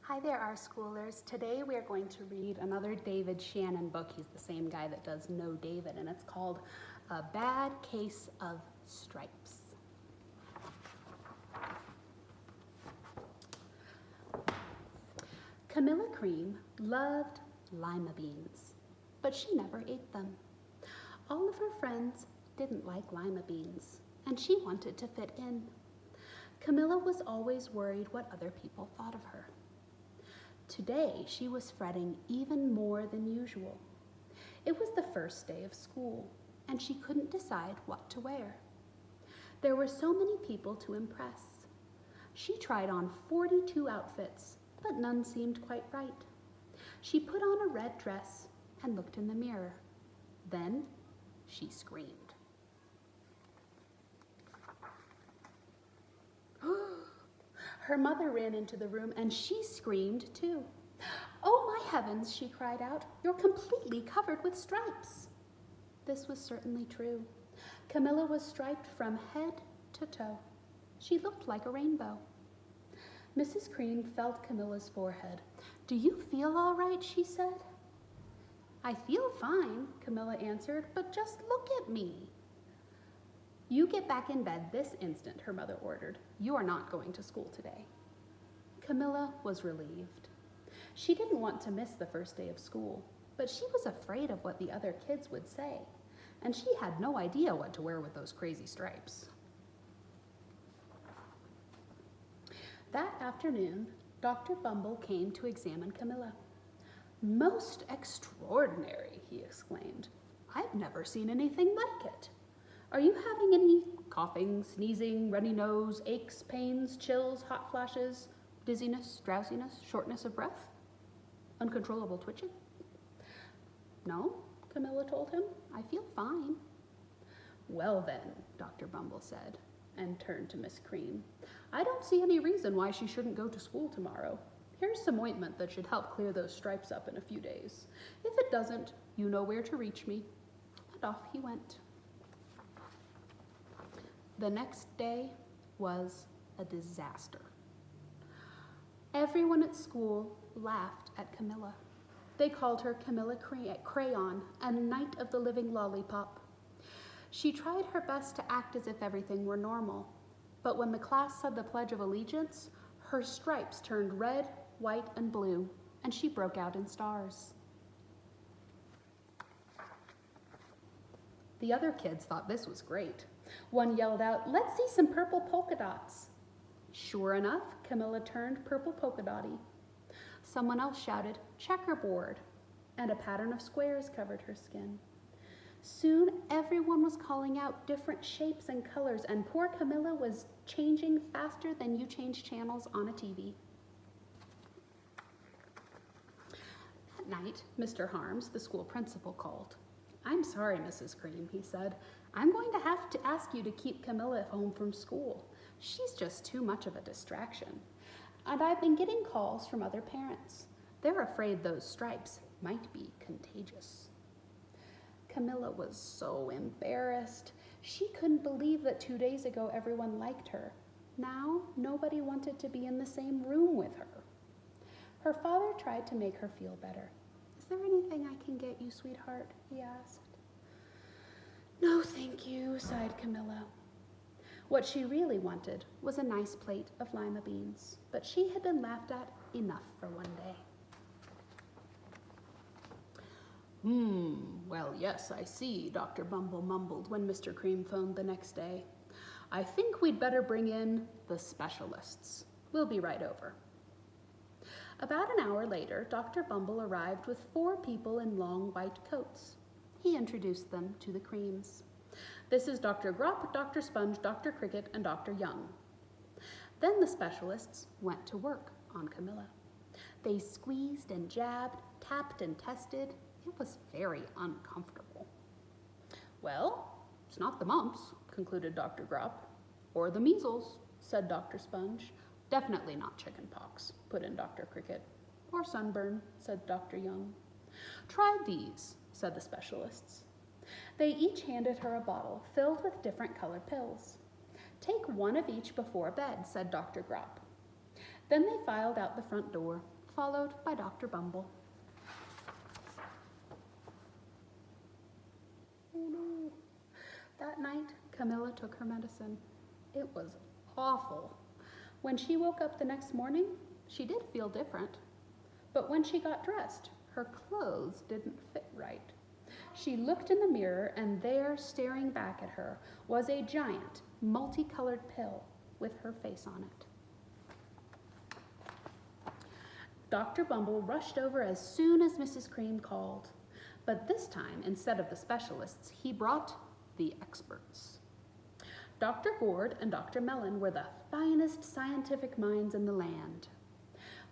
Hi there, our schoolers. Today we are going to read another David Shannon book. He's the same guy that does No David, and it's called A Bad Case of Stripes. Camilla Cream loved lima beans, but she never ate them. All of her friends didn't like lima beans, and she wanted to fit in. Camilla was always worried what other people thought of her. Today, she was fretting even more than usual. It was the first day of school, and she couldn't decide what to wear. There were so many people to impress. She tried on 42 outfits, but none seemed quite right. She put on a red dress and looked in the mirror. Then she screamed. Her mother ran into the room and she screamed too. "Oh my heavens," she cried out, "you're completely covered with stripes." This was certainly true. Camilla was striped from head to toe. She looked like a rainbow. Mrs. Cream felt Camilla's forehead. "Do you feel all right?" she said. "I feel fine," Camilla answered, "but just look at me." "You get back in bed this instant," her mother ordered. "You are not going to school today." Camilla was relieved. She didn't want to miss the first day of school, but she was afraid of what the other kids would say, and she had no idea what to wear with those crazy stripes. That afternoon, Dr. Bumble came to examine Camilla. "Most extraordinary," he exclaimed. "I've never seen anything like it. Are you having any coughing, sneezing, runny nose, aches, pains, chills, hot flashes, dizziness, drowsiness, shortness of breath, uncontrollable twitching?" "No," Camilla told him. "I feel fine." "Well then," Dr. Bumble said, and turned to Miss Cream. "I don't see any reason why she shouldn't go to school tomorrow. Here's some ointment that should help clear those stripes up in a few days. If it doesn't, you know where to reach me." And off he went. The next day was a disaster. Everyone at school laughed at Camilla. They called her Camilla Crayon and Night of the Living Lollipop. She tried her best to act as if everything were normal, but when the class said the Pledge of Allegiance, her stripes turned red, white, and blue, and she broke out in stars. The other kids thought this was great. One yelled out, "Let's see some purple polka dots." Sure enough, Camilla turned purple polka dotty. Someone else shouted, "Checkerboard," and a pattern of squares covered her skin. Soon, everyone was calling out different shapes and colors, and poor Camilla was changing faster than you change channels on a TV. That night, Mr. Harms, the school principal, called. "I'm sorry, Mrs. Cream," he said. "I'm going to have to ask you to keep Camilla home from school. She's just too much of a distraction. And I've been getting calls from other parents. They're afraid those stripes might be contagious." Camilla was so embarrassed. She couldn't believe that 2 days ago everyone liked her. Now, nobody wanted to be in the same room with her. Her father tried to make her feel better. "Is there anything I can get you, sweetheart?" he asked. "No, thank you," sighed Camilla. What she really wanted was a nice plate of lima beans, but she had been laughed at enough for one day. Well, yes, I see," Dr. Bumble mumbled when Mr. Cream phoned the next day. "I think we'd better bring in the specialists. We'll be right over." About an hour later, Dr. Bumble arrived with 4 people in long white coats. He introduced them to the Creams. "This is Dr. Grop, Dr. Sponge, Dr. Cricket, and Dr. Young." Then the specialists went to work on Camilla. They squeezed and jabbed, tapped and tested. It was very uncomfortable. "Well, it's not the mumps," concluded Dr. Grop. "Or the measles," said Dr. Sponge. "Definitely not chicken pox," put in Dr. Cricket. "Or sunburn," said Dr. Young. "Try these," said the specialists. They each handed her a bottle filled with different colored pills. "Take one of each before bed," said Dr. Grop. Then they filed out the front door, followed by Dr. Bumble. Oh no. That night, Camilla took her medicine. It was awful. When she woke up the next morning, she did feel different. But when she got dressed, her clothes didn't fit right. She looked in the mirror, and there, staring back at her, was a giant, multicolored pill with her face on it. Dr. Bumble rushed over as soon as Mrs. Cream called. But this time, instead of the specialists, he brought the experts. Dr. Gord and Dr. Mellon were the finest scientific minds in the land.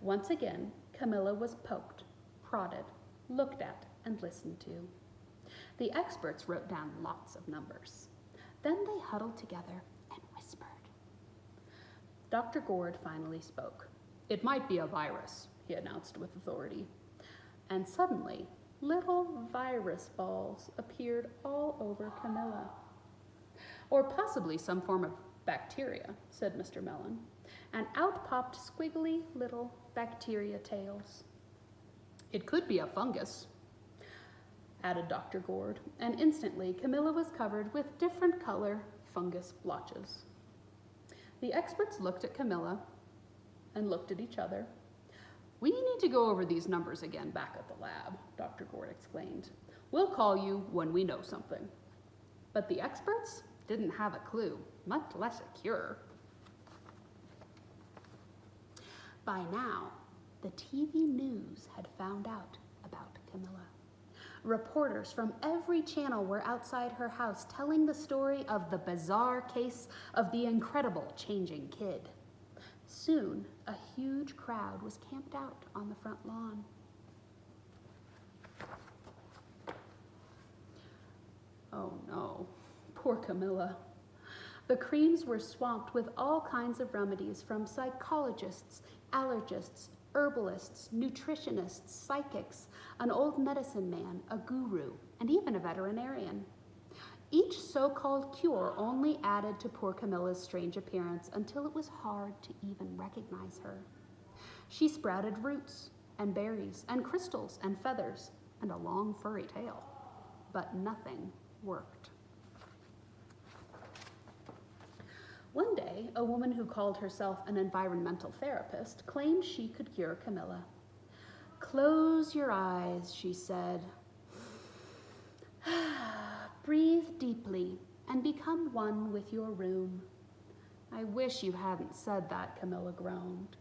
Once again, Camilla was poked, prodded, looked at, and listened to. The experts wrote down lots of numbers. Then they huddled together and whispered. Dr. Gord finally spoke. "It might be a virus," he announced with authority. And suddenly, little virus balls appeared all over Camilla. "Or possibly some form of bacteria," said Mr. Mellon, and out popped squiggly little bacteria tails. "It could be a fungus," added Dr. Gord, and instantly Camilla was covered with different color fungus blotches. The experts looked at Camilla and looked at each other. "We need to go over these numbers again back at the lab," Dr. Gord explained. "We'll call you when we know something." But the experts didn't have a clue, much less a cure. By now, the TV news had found out about Camilla. Reporters from every channel were outside her house telling the story of the bizarre case of the incredible changing kid. Soon, a huge crowd was camped out on the front lawn. Oh no, poor Camilla. The Creams were swamped with all kinds of remedies from psychologists, allergists, herbalists, nutritionists, psychics, an old medicine man, a guru, and even a veterinarian. Each so-called cure only added to poor Camilla's strange appearance until it was hard to even recognize her. She sprouted roots and berries and crystals and feathers and a long furry tail, but nothing worked. One day, a woman who called herself an environmental therapist claimed she could cure Camilla. "Close your eyes," she said. "Breathe deeply and become one with your room." "I wish you hadn't said that," Camilla groaned.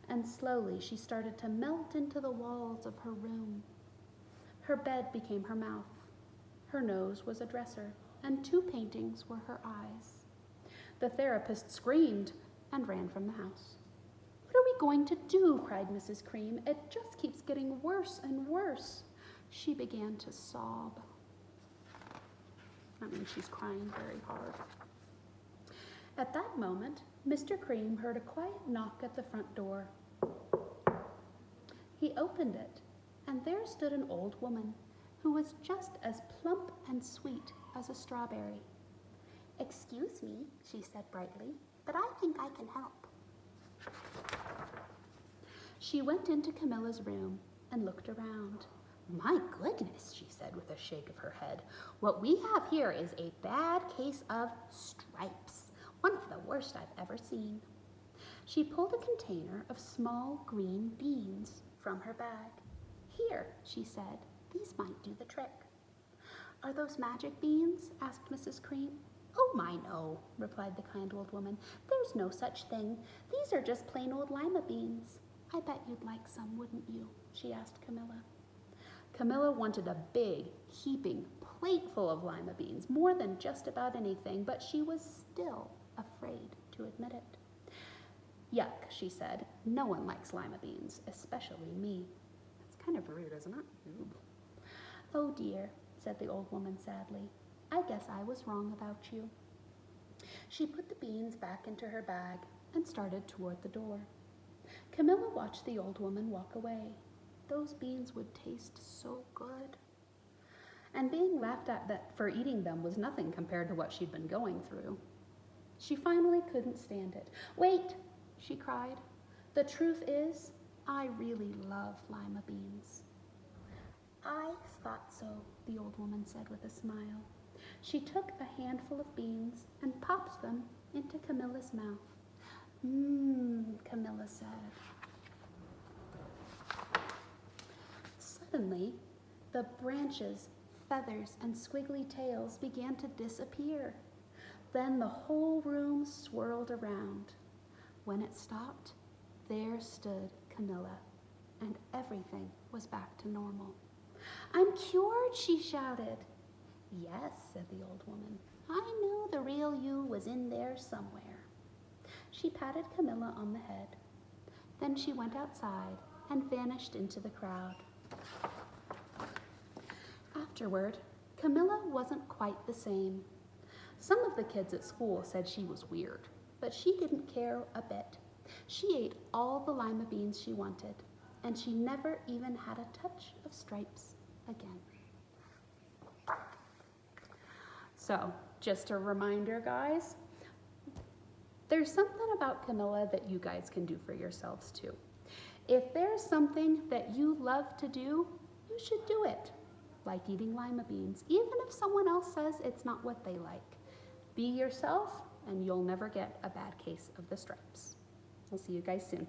And slowly she started to melt into the walls of her room. Her bed became her mouth. Her nose was a dresser, and 2 paintings were her eyes. The therapist screamed and ran from the house. "What are we going to do?" cried Mrs. Cream. "It just keeps getting worse and worse." She began to sob. That means she's crying very hard. At that moment, Mr. Cream heard a quiet knock at the front door. He opened it, and there stood an old woman who was just as plump and sweet as a strawberry. "Excuse me," she said brightly, "but I think I can help." She went into Camilla's room and looked around. "My goodness," she said with a shake of her head, "what we have here is a bad case of stripes, one of the worst I've ever seen." She pulled a container of small green beans from her bag. "Here," she said, "these might do the trick." "Are those magic beans?" asked Mrs. Cream. "Oh my, no," replied the kind old woman. "There's no such thing. These are just plain old lima beans. I bet you'd like some, wouldn't you?" she asked Camilla. Camilla wanted a big, heaping plateful of lima beans, more than just about anything, but she was still afraid to admit it. "Yuck," she said. "No one likes lima beans, especially me." That's kind of rude, isn't it? Ooh. "Oh dear," said the old woman sadly. "I guess I was wrong about you." She put the beans back into her bag and started toward the door. Camilla watched the old woman walk away. Those beans would taste so good. And being laughed at for eating them was nothing compared to what she'd been going through. She finally couldn't stand it. "Wait," she cried. "The truth is, I really love lima beans." "I thought so," the old woman said with a smile. She took a handful of beans and popped them into Camilla's mouth. "Mmm," Camilla said. Suddenly, the branches, feathers, and squiggly tails began to disappear. Then the whole room swirled around. When it stopped, there stood Camilla, and everything was back to normal. "I'm cured," she shouted. "Yes," said the old woman. "I knew the real you was in there somewhere." She patted Camilla on the head. Then she went outside and vanished into the crowd. Afterward, Camilla wasn't quite the same. Some of the kids at school said she was weird, but she didn't care a bit. She ate all the lima beans she wanted, and she never even had a touch of stripes again. So, just a reminder, guys, there's something about Camilla that you guys can do for yourselves too. If there's something that you love to do, you should do it. Like eating lima beans, even if someone else says it's not what they like. Be yourself, and you'll never get a bad case of the stripes. I'll see you guys soon.